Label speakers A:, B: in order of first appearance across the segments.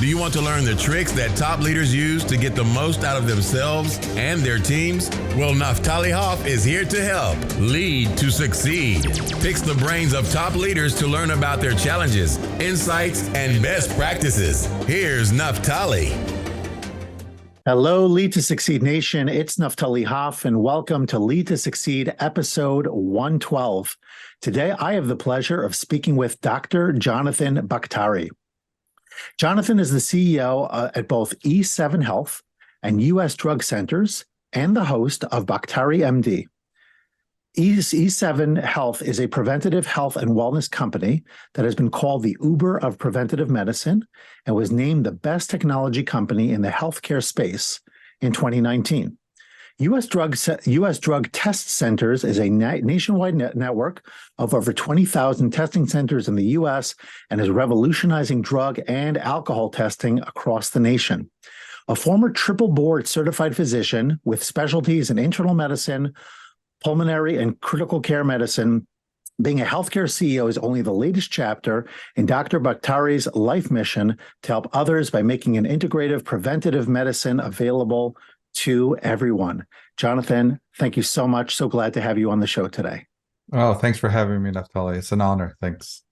A: Do you want to learn the tricks that top leaders use to get the most out of themselves and their teams? Well, Naftali Hoff is here to help. Lead to succeed. Picks the brains of top leaders to learn about their challenges, insights, and best practices. Here's Naftali.
B: Hello, Lead to Succeed Nation. It's Naftali Hoff, and welcome to Lead to Succeed, episode 112. Today, I have the pleasure of speaking with Dr. Jonathan Baktari. Jonathan is the CEO at both E7 Health and U.S. Drug Centers and the host of Baktari MD. E7 Health is a preventative health and wellness company that has been called the Uber of preventative medicine and was named the best technology company in the healthcare space in 2019. U.S. Drug Test Centers is a nationwide network of over 20,000 testing centers in the U.S. and is revolutionizing drug and alcohol testing across the nation. A former triple board certified physician with specialties in internal medicine, pulmonary, and critical care medicine, being a healthcare CEO is only the latest chapter in Dr. Baktari's life mission to help others by making an integrative preventative medicine available to everyone. Jonathan, thank you so much. So glad to have you on the show today.
C: Oh, thanks for having me, Naftali. It's an honor. Thanks.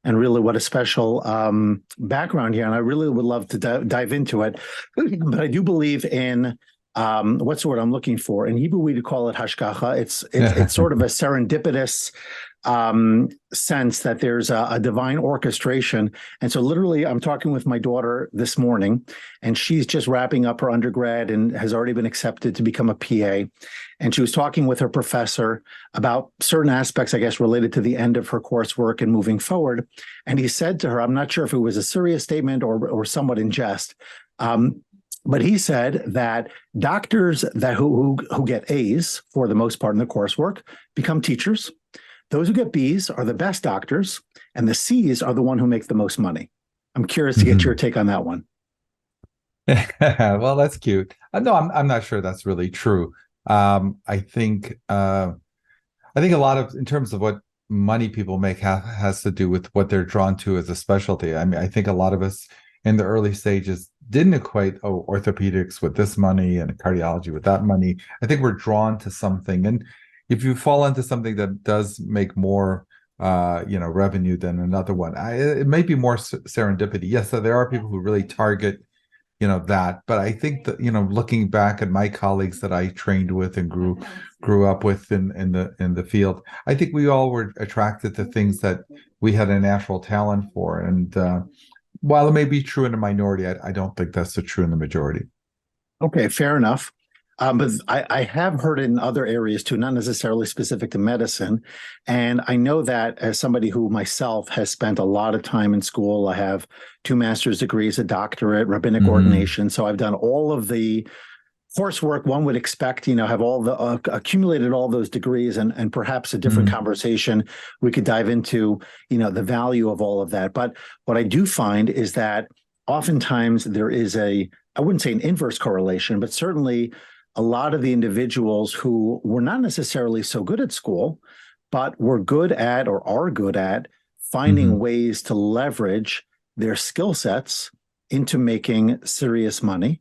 B: And really, what a special background here. And I really would love to dive into it. But I do believe in what's the word I'm looking for? In Hebrew, we call it hashgacha. It's sort of a serendipitous sense that there's a divine orchestration. And so literally, I'm talking with my daughter this morning, and she's just wrapping up her undergrad and has already been accepted to become a PA. And she was talking with her professor about certain aspects, I guess, related to the end of her coursework and moving forward. And he said to her, I'm not sure if it was a serious statement or somewhat in jest, but he said that doctors who get A's for the most part in the coursework become teachers. Those who get B's are the best doctors, and the C's are the one who make the most money. I'm curious to get your take on that one.
C: Well, that's cute. No, I'm not sure that's really true. I think a lot of, in terms of what money people make, has to do with what they're drawn to as a specialty. I mean, I think a lot of us in the early stages didn't equate orthopedics with this money and cardiology with that money. I think we're drawn to something, and if you fall into something that does make more revenue than another one, it may be more serendipity. Yes, so there are people who really target that, but I think that looking back at my colleagues that I trained with and grew up with in the field, I think we all were attracted to things that we had a natural talent for. And while it may be true in a minority, I don't think that's so true in the majority.
B: Okay, fair enough. But I have heard it in other areas too, not necessarily specific to medicine. And I know that as somebody who myself has spent a lot of time in school, I have 2 master's degrees, a doctorate, rabbinic ordination. So I've done all of the coursework one would expect, have all the accumulated all those degrees, and perhaps a different conversation we could dive into, the value of all of that. But what I do find is that oftentimes there is I wouldn't say an inverse correlation, but certainly a lot of the individuals who were not necessarily so good at school, but were good at or are good at finding ways to leverage their skill sets into making serious money.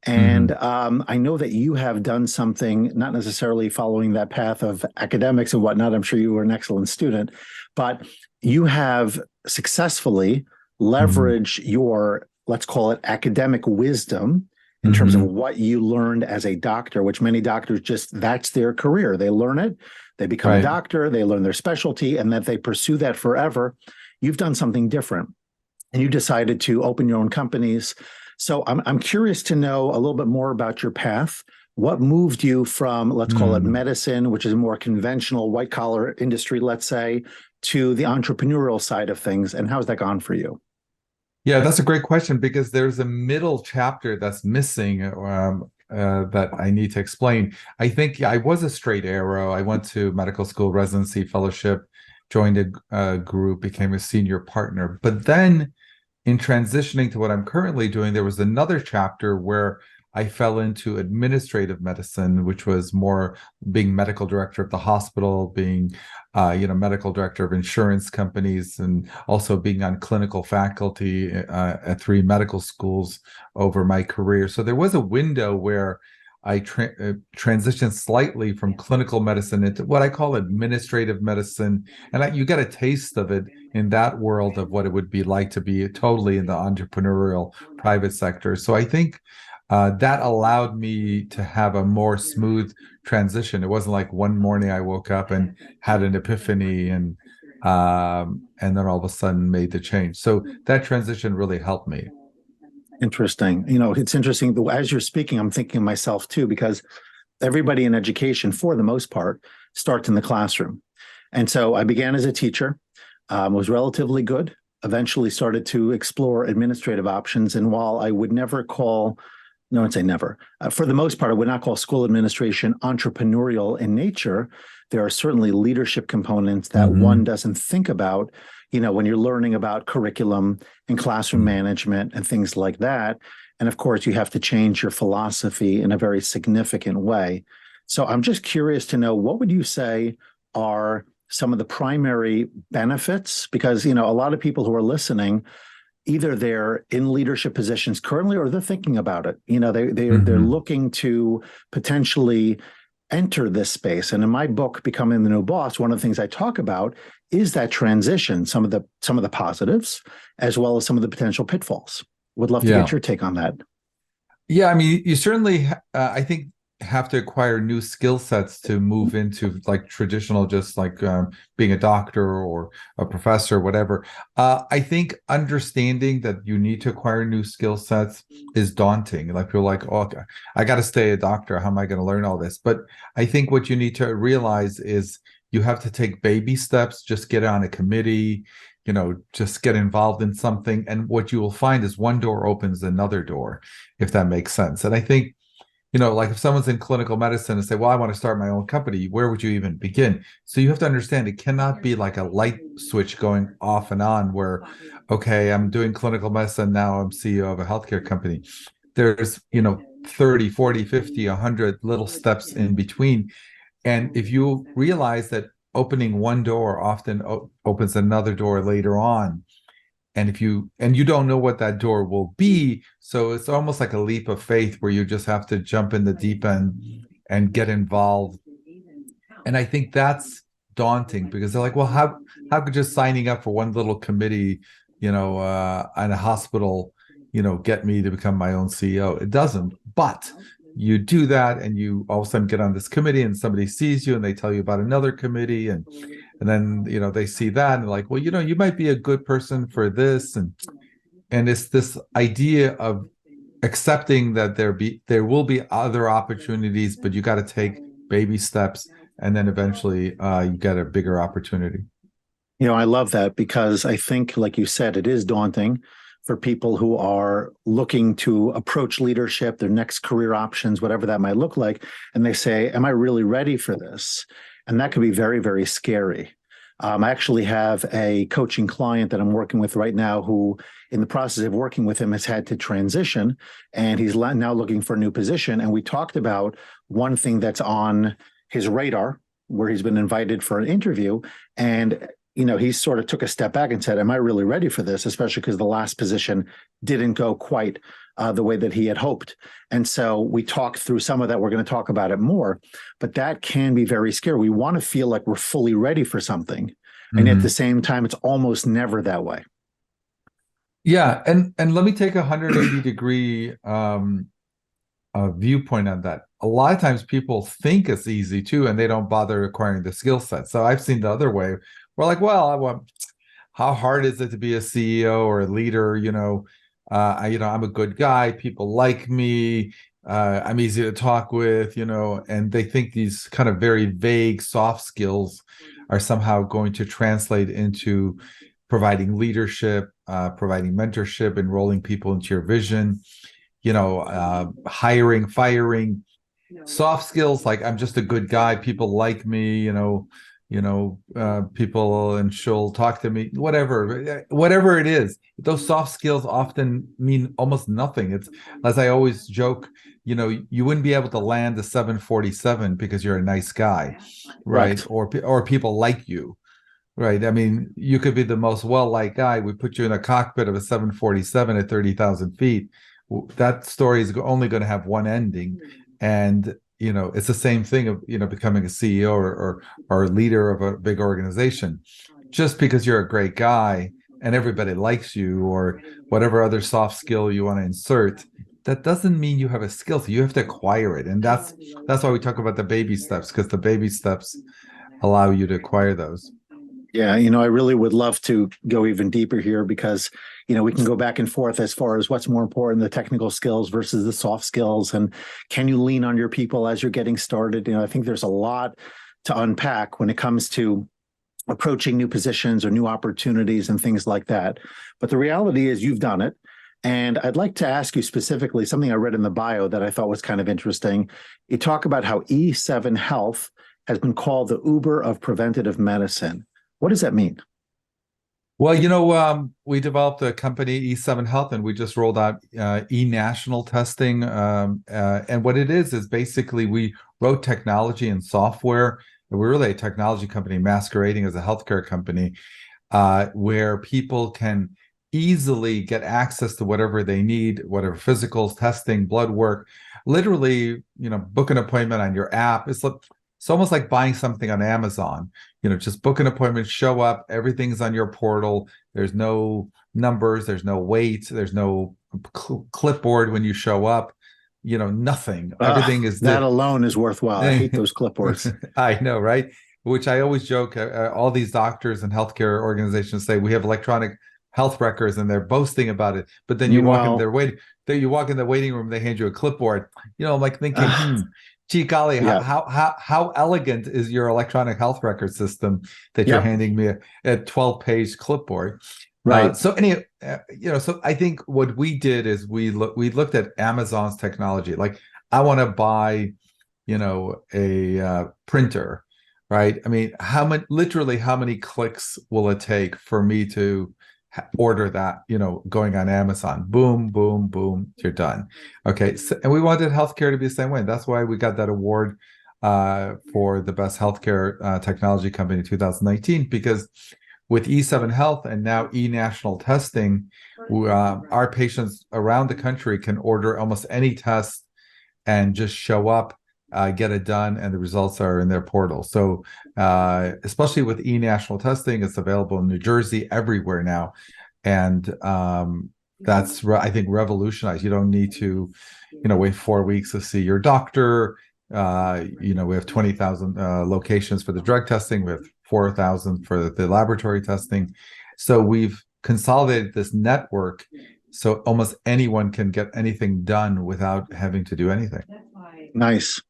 B: And I know that you have done something, not necessarily following that path of academics and whatnot. I'm sure you were an excellent student, but you have successfully leveraged your, let's call it, academic wisdom in terms of what you learned as a doctor, which many doctors that's their career. They learn it, they become a doctor, they learn their specialty, and that they pursue that forever. You've done something different, and you decided to open your own companies. So I'm curious to know a little bit more about your path. What moved you from, let's call it medicine, which is a more conventional white collar industry, let's say, to the entrepreneurial side of things, and how's that gone for you?
C: Yeah, that's a great question, because there's a middle chapter that's missing that I need to explain. I think I was a straight arrow. I went to medical school, residency, fellowship, joined a group, became a senior partner. But then in transitioning to what I'm currently doing, there was another chapter where I fell into administrative medicine, which was more being medical director of the hospital, being medical director of insurance companies, and also being on clinical faculty at 3 medical schools over my career. So there was a window where I transitioned slightly from clinical medicine into what I call administrative medicine. And you get a taste of it in that world of what it would be like to be totally in the entrepreneurial private sector. So I think that allowed me to have a more smooth transition. It wasn't like one morning I woke up and had an epiphany and then all of a sudden made the change. So that transition really helped me.
B: Interesting. It's interesting. As you're speaking, I'm thinking of myself too, because everybody in education, for the most part, starts in the classroom. And so I began as a teacher, was relatively good, eventually started to explore administrative options. And while I would never call, no, I'd say never, for the most part, I would not call school administration entrepreneurial in nature. There are certainly leadership components that one doesn't think about, when you're learning about curriculum and classroom management and things like that. And of course, you have to change your philosophy in a very significant way. So I'm just curious to know, what would you say are some of the primary benefits? Because, a lot of people who are listening, either they're in leadership positions currently or they're thinking about it. They're looking to potentially enter this space. And in my book, Becoming the New Boss, one of the things I talk about is that transition, some of the positives, as well as some of the potential pitfalls. Would love to get your take on that.
C: Yeah, I mean, you certainly, I think, have to acquire new skill sets to move into like traditional, just like being a doctor or a professor, whatever. I think understanding that you need to acquire new skill sets is daunting. Like people are like, oh, I got to stay a doctor. How am I going to learn all this? But I think what you need to realize is you have to take baby steps, just get on a committee, just get involved in something. And what you will find is one door opens another door, if that makes sense. And I think, like if someone's in clinical medicine and say, well, I want to start my own company, where would you even begin? So you have to understand it cannot be like a light switch going off and on where, okay, I'm doing clinical medicine, now I'm CEO of a healthcare company. There's, 30, 40, 50, 100 little steps in between. And if you realize that opening one door often opens another door later on, and you don't know what that door will be, so it's almost like a leap of faith where you just have to jump in the deep end and get involved. And I think that's daunting because they're like, well, how could just signing up for one little committee, in a hospital, get me to become my own CEO? It doesn't. But you do that and you all of a sudden get on this committee and somebody sees you and they tell you about another committee and then they see that and they're like, well, you might be a good person for this, and it's this idea of accepting that there will be other opportunities, but you got to take baby steps and then eventually you get a bigger opportunity.
B: I love that because I think, like you said, it is daunting for people who are looking to approach leadership, their next career options, whatever that might look like. And they say, am I really ready for this? And that could be very, very scary. I actually have a coaching client that I'm working with right now who, in the process of working with him, has had to transition, and he's now looking for a new position. And we talked about one thing that's on his radar, where he's been invited for an interview. And he sort of took a step back and said, am I really ready for this? Especially because the last position didn't go quite the way that he had hoped. And so we talked through some of that. We're going to talk about it more, but that can be very scary. We want to feel like we're fully ready for something. And at the same time, it's almost never that way.
C: Yeah. And let me take a 180 degree viewpoint on that. A lot of times people think it's easy too, and they don't bother acquiring the skill set. So I've seen the other way. We're like, well, how hard is it to be a CEO or a leader? I'm a good guy. People like me. I'm easy to talk with, and they think these kind of very vague soft skills are somehow going to translate into providing leadership, providing mentorship, enrolling people into your vision, hiring, firing. Soft skills like I'm just a good guy, people like me, people, and she'll talk to me, whatever it is. Those soft skills often mean almost nothing. It's, as I always joke, you wouldn't be able to land a 747 because you're a nice guy, right? Or people like you, right? I mean, you could be the most well-liked guy. We put you in a cockpit of a 747 at 30,000 feet. That story is only going to have one ending. And, it's the same thing of, becoming a CEO or a leader of a big organization. Just because you're a great guy and everybody likes you, or whatever other soft skill you want to insert, that doesn't mean you have a skill. So you have to acquire it. And that's why we talk about the baby steps, because the baby steps allow you to acquire those.
B: Yeah, I really would love to go even deeper here, because, we can go back and forth as far as what's more important, the technical skills versus the soft skills. And can you lean on your people as you're getting started? I think there's a lot to unpack when it comes to approaching new positions or new opportunities and things like that. But the reality is you've done it. And I'd like to ask you specifically something I read in the bio that I thought was kind of interesting. You talk about how E7 Health has been called the Uber of preventative medicine. What does that mean?
C: Well, we developed a company, E7 Health, and we just rolled out e-national testing. And what it is basically we wrote technology and software. We're really a technology company masquerading as a healthcare company, where people can easily get access to whatever they need, whatever physicals, testing, blood work, literally, book an appointment on your app. It's almost like buying something on Amazon. Just book an appointment, show up, everything's on your portal. There's no numbers, there's no wait, there's no clipboard when you show up, nothing. Everything is
B: that alone is worthwhile. I hate those clipboards.
C: I know, right? Which I always joke, all these doctors and healthcare organizations say we have electronic health records, and they're boasting about it. But then you walk in the waiting room, they hand you a clipboard. I'm like thinking, gee golly, how elegant is your electronic health record system that you're handing me a 12-page clipboard?
B: Right.
C: So I think what we did is we looked at Amazon's technology. Like, I want to buy, a printer, right? I mean, how many clicks will it take for me to order that, going on Amazon? Boom, boom, boom, you're done. Okay. So, and we wanted healthcare to be the same way. That's why we got that award for the best healthcare technology company in 2019, because with E7 Health and now e-national testing, our patients around the country can order almost any test and just show up, get it done, and the results are in their portal. So especially with e-national testing, it's available in New Jersey, everywhere now. And that's, I think, revolutionized. You don't need to, wait 4 weeks to see your doctor. We have 20,000 locations for the drug testing. We have 4,000 for the laboratory testing. So we've consolidated this network so almost anyone can get anything done without having to do anything.
B: Nice.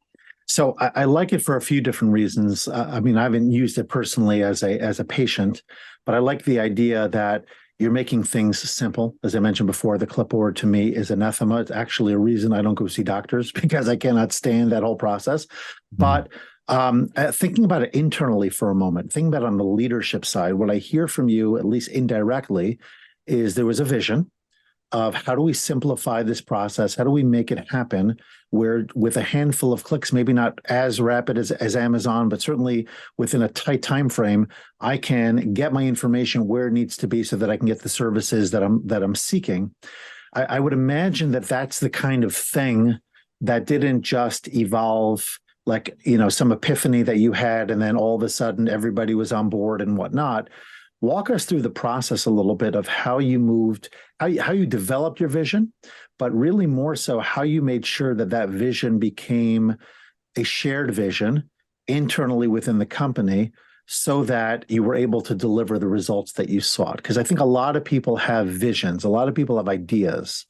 B: So I like it for a few different reasons. I haven't used it personally as a patient, but I like the idea that you're making things simple. As I mentioned before, the clipboard to me is anathema. It's actually a reason I don't go see doctors, because I cannot stand that whole process. But thinking about it internally for a moment, thinking about it on the leadership side, what I hear from you, at least indirectly, is there was a vision of how do we simplify this process? How do we make it happen where with a handful of clicks, maybe not as rapid as Amazon, but certainly within a tight time frame, I can get my information where it needs to be so that I can get the services that I'm seeking. I would imagine that that's the kind of thing that didn't just evolve like, some epiphany that you had, and then all of a sudden everybody was on board and whatnot. Walk us through the process a little bit of how you moved, how you developed your vision, but really more so how you made sure that vision became a shared vision internally within the company so that you were able to deliver the results that you sought. Because I think a lot of people have visions, a lot of people have ideas,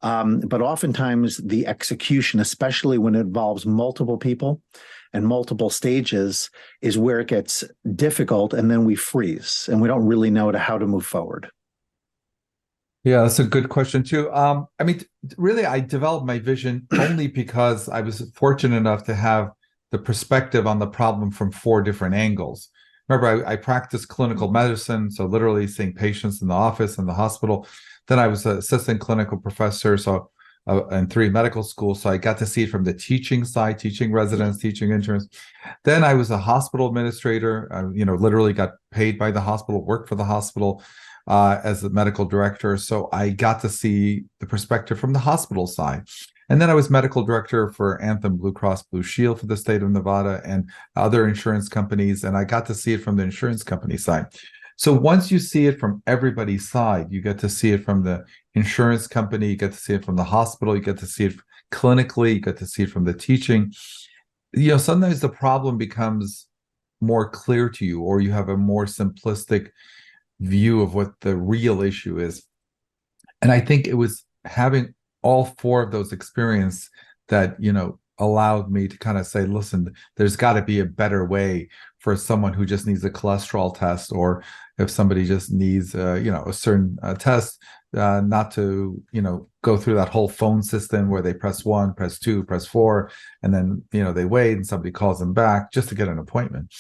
B: but oftentimes the execution, especially when it involves multiple people and multiple stages, is where it gets difficult, and then we freeze and we don't really know how to move forward.
C: Yeah, that's a good question too. Really, I developed my vision only because I was fortunate enough to have the perspective on the problem from 4 different angles. remember I practiced clinical medicine, so literally seeing patients in the office and the hospital. Then I was an assistant clinical professor, so in 3 medical schools, so I got to see it from the teaching side, teaching residents, teaching interns. Then I was a hospital administrator. Literally got paid by the hospital, worked for the hospital as the medical director. So I got to see the perspective from the hospital side. And then I was medical director for Anthem Blue Cross Blue Shield for the state of Nevada and other insurance companies. And I got to see it from the insurance company side. So once you see it from everybody's side, you get to see it from the insurance company, you get to see it from the hospital, you get to see it clinically, you get to see it from the teaching. Sometimes the problem becomes more clear to you, or you have a more simplistic view of what the real issue is. And I think it was having all 4 of those experiences that, allowed me to kind of say, listen, there's got to be a better way for someone who just needs a cholesterol test, or if somebody just needs, a certain test, not to, go through that whole phone system where they press 1, press 2, press 4, and then, they wait and somebody calls them back just to get an appointment.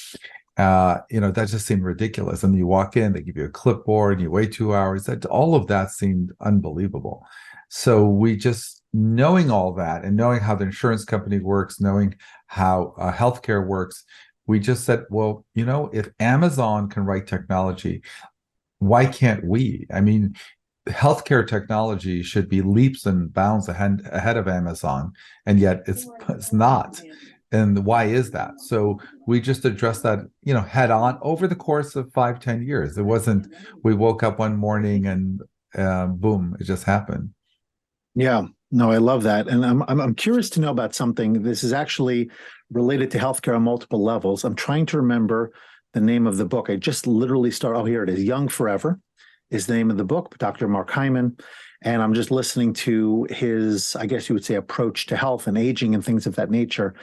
C: That just seemed ridiculous. And you walk in, they give you a clipboard, and you wait 2 hours. All of that seemed unbelievable. So we just, knowing all that and knowing how the insurance company works, knowing how healthcare works, we just said, well, if Amazon can write technology, why can't we? I mean, healthcare technology should be leaps and bounds ahead of Amazon, and yet it's not. And why is that? So we just addressed that, head on over the course of 5-10 years. It wasn't, we woke up one morning and boom, it just happened.
B: Yeah, no, I love that. And I'm curious to know about something. This is actually related to healthcare on multiple levels. I'm trying to remember the name of the book. I just literally started. Oh, here it is. Young Forever is the name of the book, Dr. Mark Hyman. And I'm just listening to his, I guess you would say, approach to health and aging and things of that nature.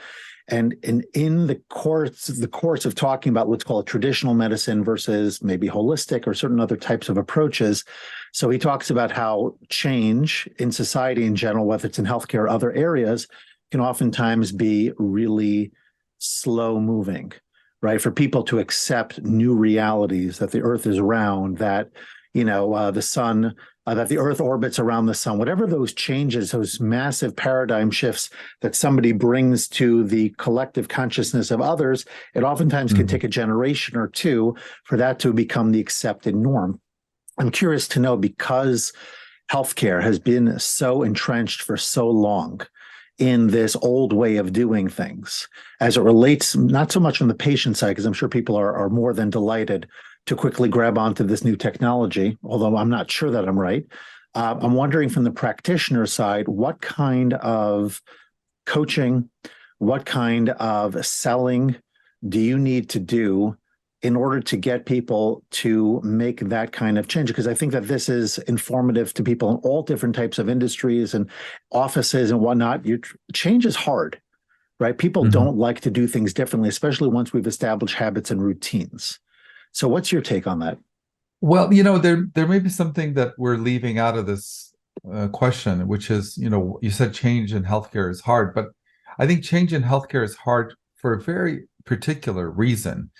B: And in the course of talking about, let's call it traditional medicine versus maybe holistic or certain other types of approaches. So he talks about how change in society in general, whether it's in healthcare or other areas, can oftentimes be really slow moving, right? For people to accept new realities, that the earth is round, that, the sun, that the earth orbits around the sun, whatever those changes, those massive paradigm shifts that somebody brings to the collective consciousness of others, it oftentimes can take a generation or 2 for that to become the accepted norm. I'm curious to know, because healthcare has been so entrenched for so long in this old way of doing things, as it relates, not so much on the patient side, because I'm sure people are more than delighted to quickly grab onto this new technology, although I'm not sure that I'm right. I'm wondering from the practitioner side, what kind of coaching, what kind of selling do you need to do in order to get people to make that kind of change? Because I think that this is informative to people in all different types of industries and offices and whatnot. Change is hard, right? People don't like to do things differently, especially once we've established habits and routines. So what's your take on that?
C: Well, there may be something that we're leaving out of this question, which is, you said change in healthcare is hard, but I think change in healthcare is hard for a very particular reason,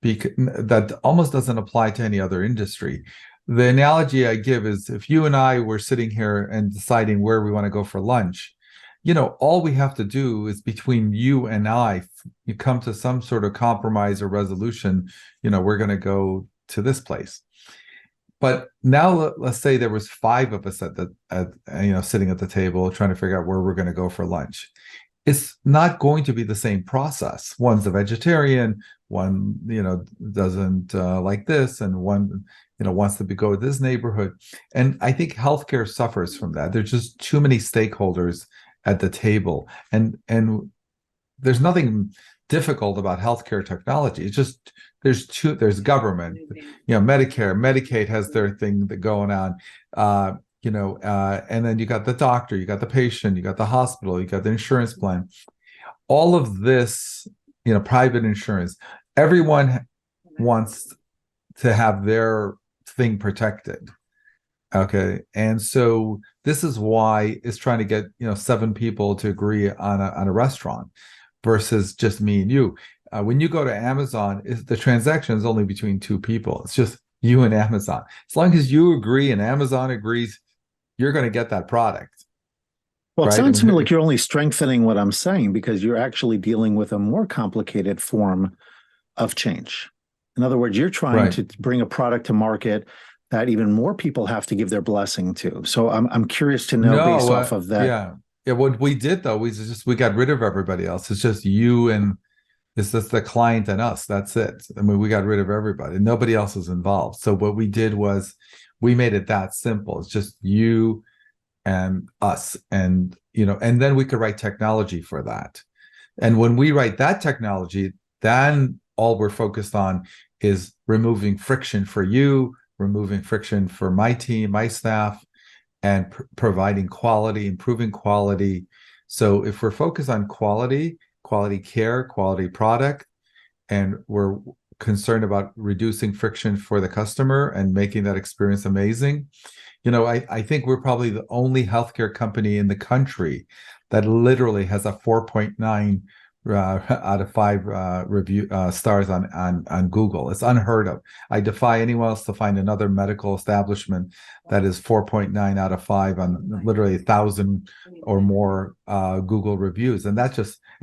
C: because that almost doesn't apply to any other industry. The analogy I give is, if you and I were sitting here and deciding where we want to go for lunch, all we have to do is, between you and I, you come to some sort of compromise or resolution, we're going to go to this place. But now let's say there was 5 of us sitting at the table trying to figure out where we're going to go for lunch. It's not going to be the same process. One's a vegetarian, one, doesn't like this, and one, wants to go to this neighborhood. And I think healthcare suffers from that. There's just too many stakeholders at the table, and there's nothing difficult about healthcare technology. It's just there's government, Medicare, Medicaid has their thing going on, and then you got the doctor, you got the patient, you got the hospital, you got the insurance plan, all of this, private insurance. Everyone wants to have their thing protected. Okay. And so this is why it's trying to get, 7 people to agree on a restaurant versus just me and you. when you go to Amazon, the transaction is only between two people. It's just you and Amazon. As long as you agree and Amazon agrees, you're going to get that product.
B: Well, it
C: Right?
B: sounds to me like you're only strengthening what I'm saying, because you're actually dealing with a more complicated form of change. In other words, you're trying
C: Right.
B: to bring a product to market that even more people have to give their blessing to. So I'm curious to know, based off of that.
C: Yeah. What we did though, we got rid of everybody else. It's just you and it's just the client and us. That's it. I mean, we got rid of everybody. Nobody else is involved. So what we did was we made it that simple. It's just you and us, and and then we could write technology for that. And when we write that technology, then all we're focused on is removing friction for you, removing friction for my team, my staff, and providing quality, improving quality. So if we're focused on quality care, quality product, and we're concerned about reducing friction for the customer and making that experience amazing, I think we're probably the only healthcare company in the country that literally has a 4.9 out of 5 review stars on Google. It's unheard of. I defy anyone else to find another medical establishment that is 4.9 out of 5 on literally 1,000 or more Google reviews, and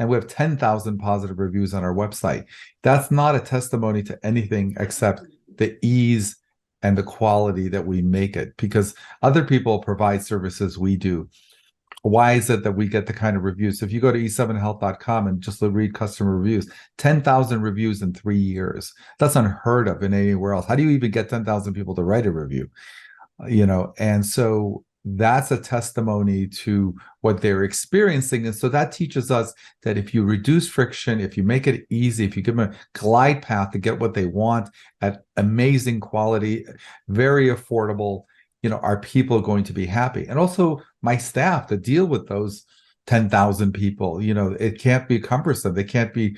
C: we have 10,000 positive reviews on our website. That's not a testimony to anything except the ease and the quality that we make it, because other people provide services we do. Why is it that we get the kind of reviews? So if you go to e7health.com and just read customer reviews, 10,000 reviews in 3 years. That's unheard of in anywhere else. How do you even get 10,000 people to write a review? And so that's a testimony to what they're experiencing. And so that teaches us that if you reduce friction, if you make it easy, if you give them a glide path to get what they want at amazing quality, very affordable, are people going to be happy? And also my staff to deal with those 10,000 people, it can't be cumbersome. They can't be,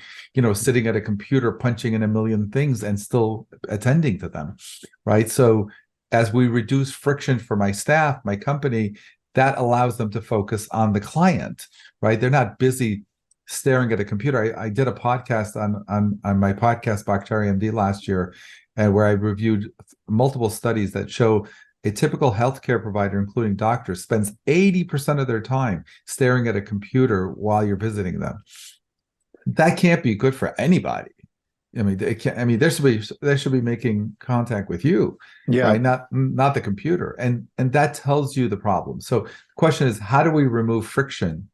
C: sitting at a computer punching in a million things and still attending to them, right? So as we reduce friction for my staff, my company, that allows them to focus on the client, right? They're not busy staring at a computer. I did a podcast on my podcast, Baktari MD, last year, and where I reviewed multiple studies that show a typical healthcare provider, including doctors, spends 80% of their time staring at a computer while you're visiting them. That can't be good for anybody. I mean, they should be making contact with you, right? Not the computer. And that tells you the problem. So the question is, how do we remove friction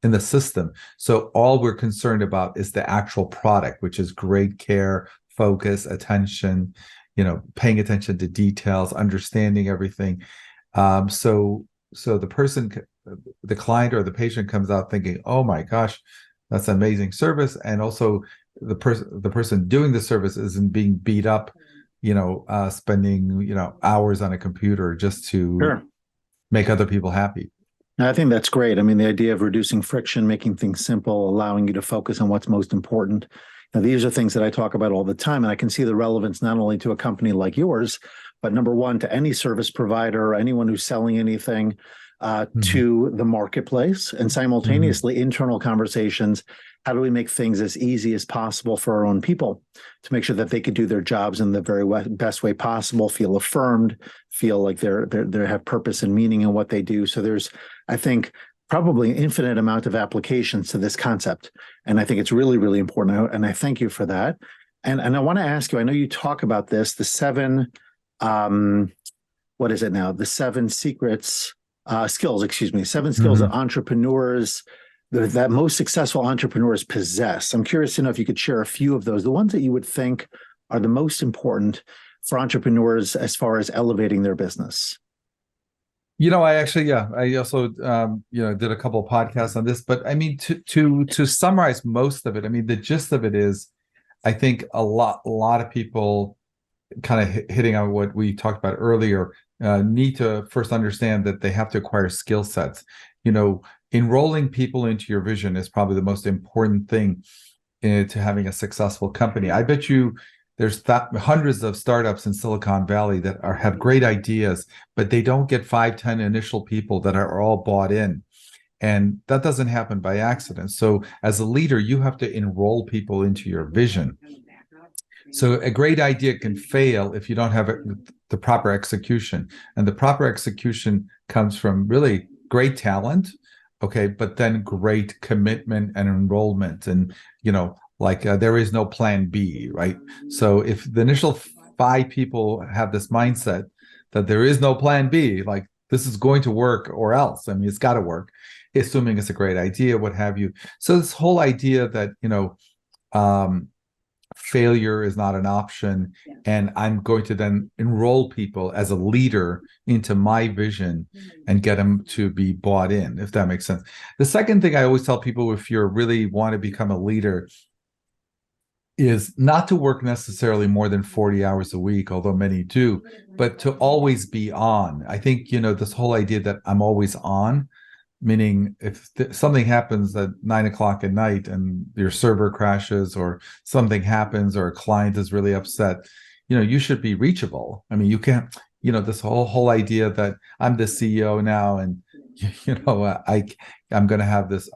C: in the system? So all we're concerned about is the actual product, which is great care, focus, attention, paying attention to details, understanding everything. So the client or the patient comes out thinking, oh my gosh, that's amazing service. And also the person doing the service isn't being beat up, spending, hours on a computer just to make other people happy.
B: I think that's great. I mean, the idea of reducing friction, making things simple, allowing you to focus on what's most important. Now, these are things that I talk about all the time, and I can see the relevance not only to a company like yours, but number one, to any service provider or anyone who's selling anything to the marketplace, and simultaneously internal conversations. How do we make things as easy as possible for our own people to make sure that they could do their jobs in the very best way possible, feel affirmed, feel like they have purpose and meaning in what they do. So there's, I think, probably an infinite amount of applications to this concept. And I think it's really, really important. And I thank you for that. And I want to ask you, I know you talk about this, the 7, what is it now? The 7 secrets, skills, 7 skills that entrepreneurs, that most successful entrepreneurs possess. I'm curious to know if you could share a few of those, the ones that you would think are the most important for entrepreneurs as far as elevating their business.
C: I also, did a couple of podcasts on this, but I mean, to summarize most of it, I mean, the gist of it is, I think a lot of people kind of hitting on what we talked about earlier, need to first understand that they have to acquire skill sets. Enrolling people into your vision is probably the most important thing to having a successful company. I bet you there's hundreds of startups in Silicon Valley that have great ideas, but they don't get 5-10 initial people that are all bought in. And that doesn't happen by accident. So as a leader, you have to enroll people into your vision. So a great idea can fail if you don't have the proper execution. And the proper execution comes from really great talent, okay, but then great commitment and enrollment. And, there is no plan B, right? So if the initial 5 people have this mindset that there is no plan B, like this is going to work or else, I mean, it's got to work, assuming it's a great idea, what have you. So this whole idea that, failure is not an option, and I'm going to then enroll people as a leader into my vision and get them to be bought in, if that makes sense. The second thing I always tell people, if you really want to become a leader, is not to work necessarily more than 40 hours a week, although many do, but to always be on. I think, this whole idea that I'm always on, meaning if something happens at 9 o'clock at night and your server crashes or something happens or a client is really upset, you should be reachable. I mean, you can't, this whole idea that I'm the CEO now and, I'm going to have this,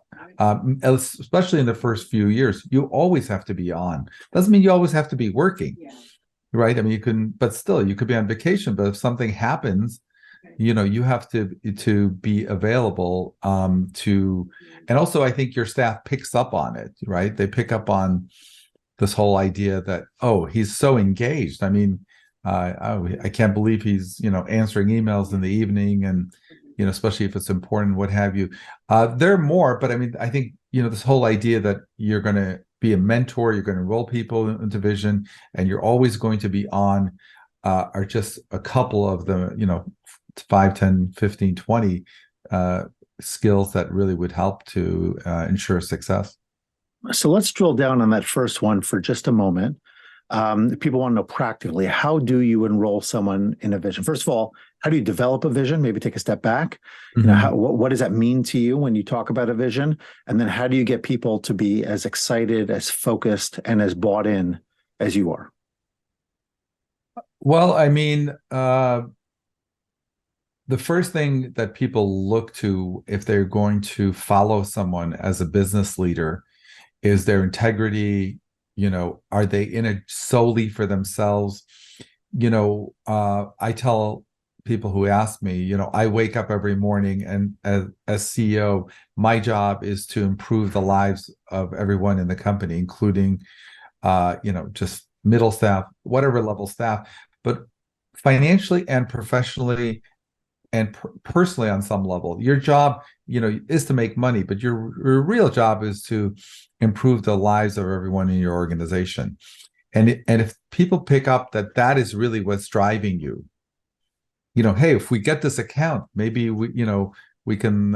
C: especially in the first few years, you always have to be on. Doesn't mean you always have to be working, right? I mean, you can, but still, you could be on vacation, but if something happens, you have to be available and also I think your staff picks up on it, right? They pick up on this whole idea that, oh, he's so engaged. I mean, I can't believe he's, answering emails in the evening and, especially if it's important, what have you. There are more, but I mean, I think, this whole idea that you're going to be a mentor, you're going to enroll people into vision, and you're always going to be on, are just a couple of the, 5, 10, 15, 20 skills that really would help to ensure success.
B: So let's drill down on that first one for just a moment. People want to know practically, how do you enroll someone in a vision? First of all, how do you develop a vision? Maybe take a step back.
C: Mm-hmm.
B: What does that mean to you when you talk about a vision? And then how do you get people to be as excited, as focused, and as bought in as you are?
C: Well, I mean, the first thing that people look to if they're going to follow someone as a business leader is their integrity. Are they in it solely for themselves? I tell people who ask me, I wake up every morning and as CEO, my job is to improve the lives of everyone in the company, including, just middle staff, whatever level staff, but financially and professionally and personally on some level. Your job, is to make money, but your real job is to improve the lives of everyone in your organization. And if people pick up that is really what's driving you, hey, if we get this account, maybe we can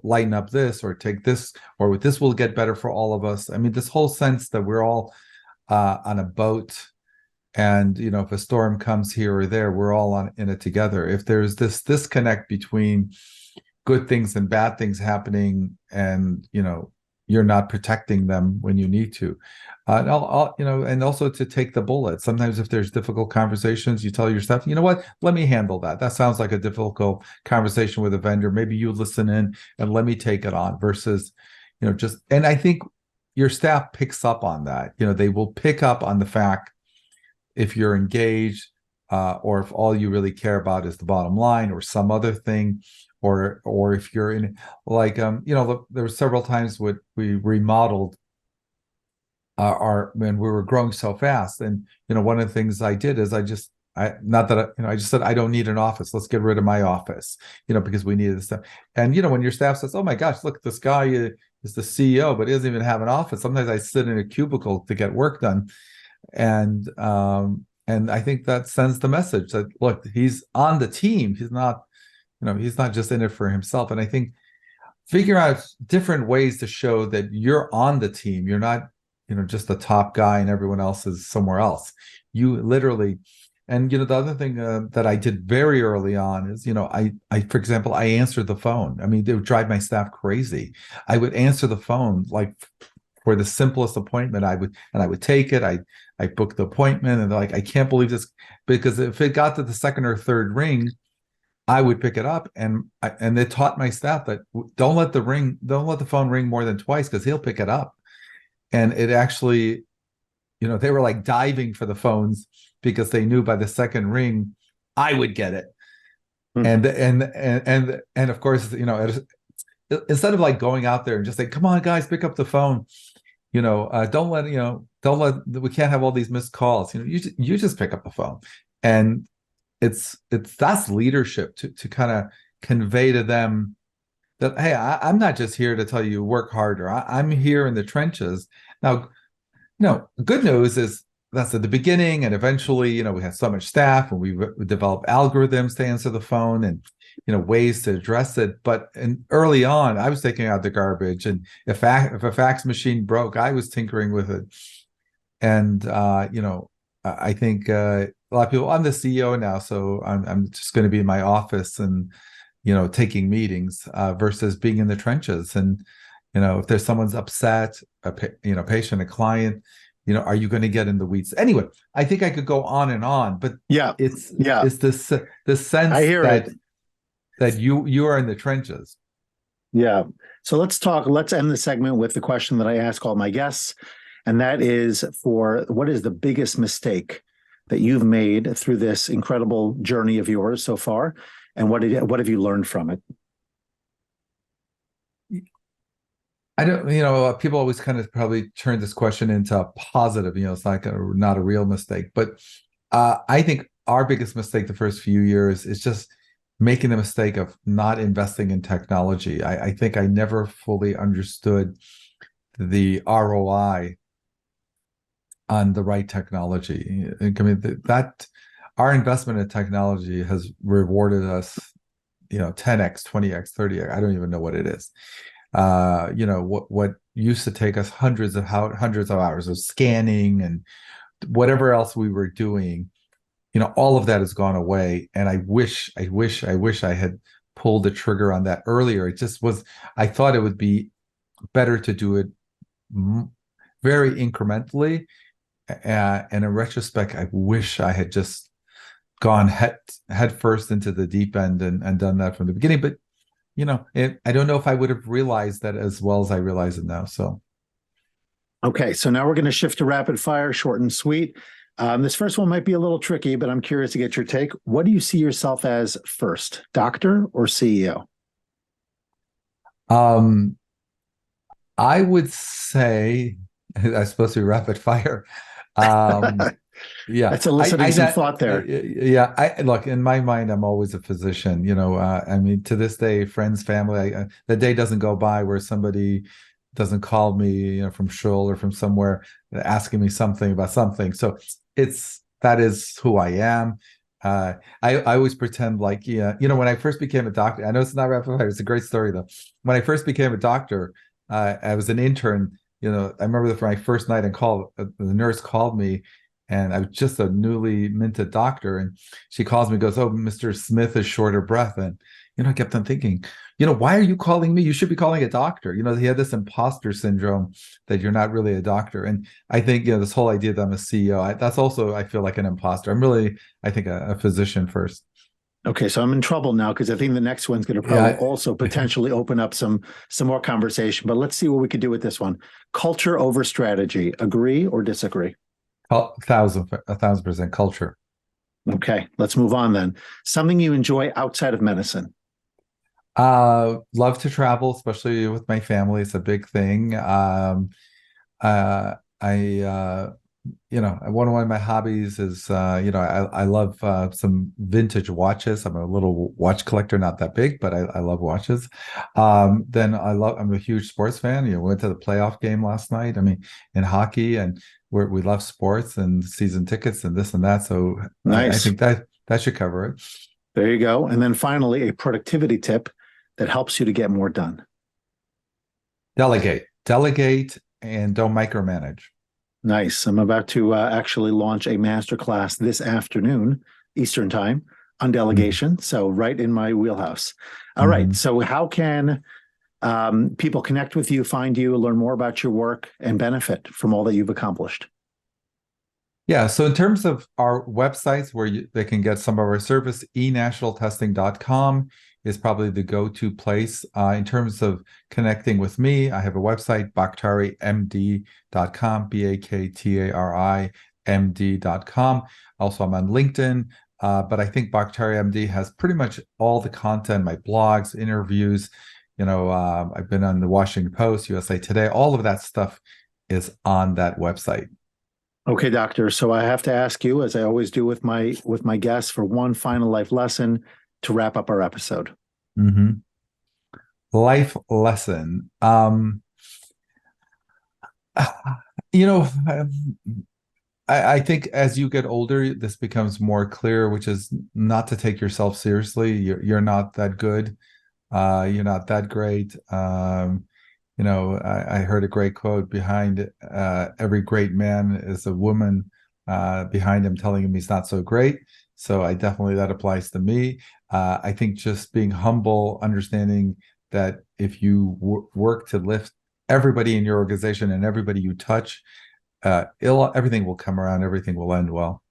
C: lighten up this or take this, or this will get better for all of us. I mean, this whole sense that we're all on a boat, and if a storm comes here or there, we're all in it together. If there's this disconnect between good things and bad things happening, and you're not protecting them when you need to, and also to take the bullet. Sometimes if there's difficult conversations, you tell your staff, what, let me handle that. That sounds like a difficult conversation with a vendor. Maybe you listen in and let me take it on. Versus, and I think your staff picks up on that. They will pick up on the fact if you're engaged, or if all you really care about is the bottom line or some other thing, or if you're in, like, there were several times when we remodeled when we were growing so fast, and one of the things I did is I just said, I don't need an office. Let's get rid of my office, because we needed this stuff. And when your staff says, oh my gosh, look, this guy is the CEO, but he doesn't even have an office. Sometimes I sit in a cubicle to get work done. And I think that sends the message that, look, he's on the team. He's not, he's not just in it for himself. And I think figure out different ways to show that you're on the team. You're not, just the top guy and everyone else is somewhere else. You literally, and the other thing that I did very early on is, I for example, I answered the phone. I mean, it would drive my staff crazy. I would answer the phone like for the simplest appointment. I would take it. I booked the appointment, and they're like, I can't believe this, because if it got to the second or third ring, I would pick it up, and they taught my staff that don't let the phone ring more than twice because he'll pick it up. And it actually, they were like diving for the phones because they knew by the second ring I would get it. And of course, instead of like going out there and just saying, "Come on, guys, pick up the phone," don't let we can't have all these missed calls. You just pick up the phone, and that's leadership to kind of convey to them that, hey, I'm not just here to tell you work harder. I'm here in the trenches. Now, good news is that's at the beginning, and eventually, we have so much staff, and we develop algorithms to answer the phone, and ways to address it. But early on, I was taking out the garbage, and if a fax machine broke, I was tinkering with it. And I think a lot of people. I'm the CEO now, so I'm just going to be in my office and taking meetings versus being in the trenches. And if there's someone's upset, patient, a client, are you going to get in the weeds? Anyway, I think I could go on and on, but it's this sense
B: I hear
C: that you are in the trenches.
B: Yeah. So let's end the segment with the question that I ask all my guests. And that is, what is the biggest mistake that you've made through this incredible journey of yours so far? And what have you learned from it?
C: I don't, people always kind of probably turn this question into a positive, it's like not a real mistake. But I think our biggest mistake the first few years is just making the mistake of not investing in technology. I think I never fully understood the ROI on the right technology. I mean, that our investment in technology has rewarded us, 10x, 20x, 30x. I don't even know what it is. What used to take us hundreds of hours of scanning and whatever else we were doing, all of that has gone away. And I wish I had pulled the trigger on that earlier. It just was, I thought it would be better to do it very incrementally. And in retrospect, I wish I had just gone head first into the deep end and done that from the beginning. But I don't know if I would have realized that as well as I realize it now. So,
B: okay, so now we're going to shift to rapid fire, short and sweet. This first one might be a little tricky, but I'm curious to get your take. What do you see yourself as first, doctor or CEO?
C: I would say, I'm supposed to be rapid fire. Yeah,
B: that's eliciting some thought there.
C: Yeah, look, in my mind, I'm always a physician. I mean, to this day, friends, family, the day doesn't go by where somebody doesn't call me, from Schull or from somewhere asking me something about something. So that is who I am. I always pretend like, when I first became a doctor, I know it's not rapid fire. It's a great story though. When I first became a doctor, I was an intern. I remember for my first night in call, the nurse called me, and I was just a newly minted doctor, and she calls me, goes, "Oh, Mr. Smith is short of breath." And I kept on thinking, why are you calling me? You should be calling a doctor. He had this imposter syndrome that you're not really a doctor. And I think this whole idea that I'm a CEO, that's also, I feel like an imposter. I'm really, I think, a physician first.
B: Okay, so I'm in trouble now because I think the next one's going to probably also potentially open up some more conversation. But let's see what we could do with this one. Culture over strategy. Agree or disagree?
C: 1,000% culture.
B: Okay, let's move on then. Something you enjoy outside of medicine?
C: Love to travel, especially with my family. It's a big thing. One of my hobbies is, I love some vintage watches. I'm a little watch collector, not that big, but I love watches. Then I'm a huge sports fan. Went to the playoff game last night. I mean, in hockey, and we love sports and season tickets and this and that. So nice. I think that should cover it.
B: There you go. And then finally, a productivity tip that helps you to get more done.
C: Delegate, and don't micromanage.
B: Nice. I'm about to actually launch a masterclass this afternoon, Eastern time, on delegation. Mm-hmm. So right in my wheelhouse. All right. So how can people connect with you, find you, learn more about your work, and benefit from all that you've accomplished?
C: Yeah, so in terms of our websites where they can get some of our service, enationaltesting.com is probably the go-to place. In terms of connecting with me, I have a website, baktarimd.com, Baktari MD.com. Also, I'm on LinkedIn, but I think Baktari MD has pretty much all the content, my blogs, interviews. I've been on the Washington Post, USA Today, all of that stuff is on that website.
B: Okay, doctor. So I have to ask you, as I always do with my guests, for one final life lesson to wrap up our episode.
C: Mm-hmm. Life lesson. I think as you get older, this becomes more clear, which is not to take yourself seriously. You're not that good. You're not that great. I heard a great quote: behind every great man is a woman behind him telling him he's not so great. So that applies to me. I think just being humble, understanding that if you work to lift everybody in your organization and everybody you touch, everything will come around, everything will end well.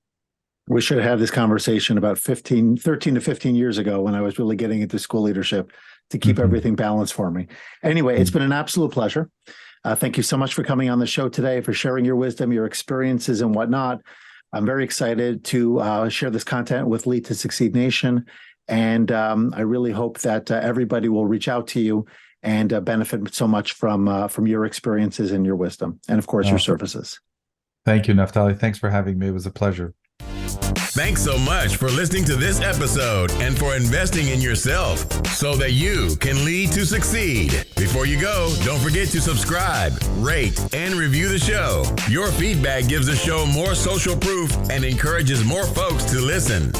B: We should have this conversation about 13 to 15 years ago when I was really getting into school leadership to keep everything balanced for me. Anyway, it's been an absolute pleasure. Thank you so much for coming on the show today, for sharing your wisdom, your experiences and whatnot. I'm very excited to share this content with Lead to Succeed Nation. And I really hope that everybody will reach out to you and benefit so much from your experiences and your wisdom, and of course, your services.
C: Thank you, Naftali. Thanks for having me. It was a pleasure.
A: Thanks so much for listening to this episode and for investing in yourself so that you can lead to succeed. Before you go, don't forget to subscribe, rate, and review the show. Your feedback gives the show more social proof and encourages more folks to listen.